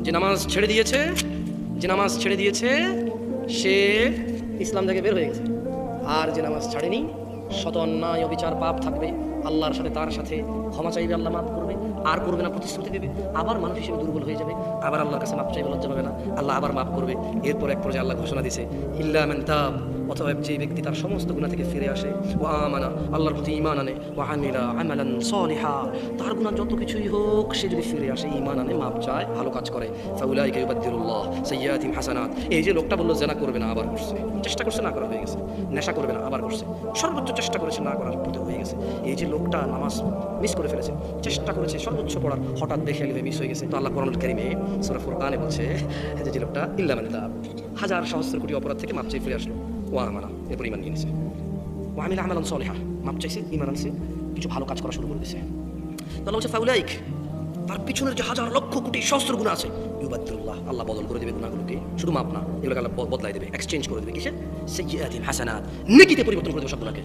যে নামাজ ছেড়ে দিয়েছে, যে নামাজ ছেড়ে দিয়েছে সে ইসলাম থেকে বের হয়ে গেছে। আর যে নামাজ ছাড়েনি, শত অন্যায় অবিচার পাপ থাকবে, আল্লাহর সাথে তার সাথে ক্ষমা চাইবে, আল্লাহ মাফ করবে, আর করবে না, প্রতিশ্রুতি দেবে, আবার মানুষ হিসেবে দুর্বল হয়ে যাবে, আবার আল্লাহর কাছে মাফ চাইবে, লজ্জা পাবে না, আল্লাহ আবার মাফ করবে। এরপর এক পর্যায়ে আল্লাহ ঘোষণা দিয়েছে ইল্লা মান তাব, অথবা যে ব্যক্তি তার সমস্ত গুনাহ থেকে ফিরে আসে, ওয়া আমানা, আল্লাহর প্রতি ঈমান আনে, ওয়া আমিলা আমালান সলিহা, তার গুনাহ যত কিছুই হোক সে যদি ফিরে আসে, ঈমান আনে, মাপ চায়, ভালো কাজ করে, ফাউলাইকা ইউবাদদিলুল্লাহ সাইয়্যাতিহিম হাসানাত। এই যে লোকটা বললো জেনা করবে না, আবার করছে, চেষ্টা করছে না করা হয়ে গেছে, নেশা করবে না আবার করছে, সর্বোচ্চ চেষ্টা করেছে না করার পথে হয়ে গেছে। এই যে লোকটা নামাজ মিস করে ফেলেছে, চেষ্টা করেছে সর্বোচ্চ পড়ার, হঠাৎ দেখে গেলে মিস হয়ে গেছে, তো আল্লাহ কোরআনুল কারীমে সূরা ফুরকানে বলছে যে লোকটা ইল্লা মান তাব, হাজার সহস্র কোটি অপরাধ থেকে মাপ চেয়ে ফিরে আসলো, ওয়া আমানা, এরপর ঈমান নিয়ে নিয়েছে, ওয়া আমিলা আমালান সলিহা, মাপ চাইছে, ঈমান আনছে, কিছু ভালো কাজ করা শুরু করে দিয়েছে। তাহলে বলছে ফাউলাইক, তার পিছনের যে হাজার লক্ষ কোটি সহস্র গুনাহ আছে, ইউবাদদিলুল্লাহ, আল্লাহ বদল করে দেবে গুনাহগুলোকে, শুধু মাপ না, এগুলোকে আল্লাহ বদলাই দেবে, এক্সচেঞ্জ করে দেবে, কিসে? সাইয়্যাতিহিম হাসানাত, নেকিতে পরিবর্তন করে দেবে সব গুনাহকে।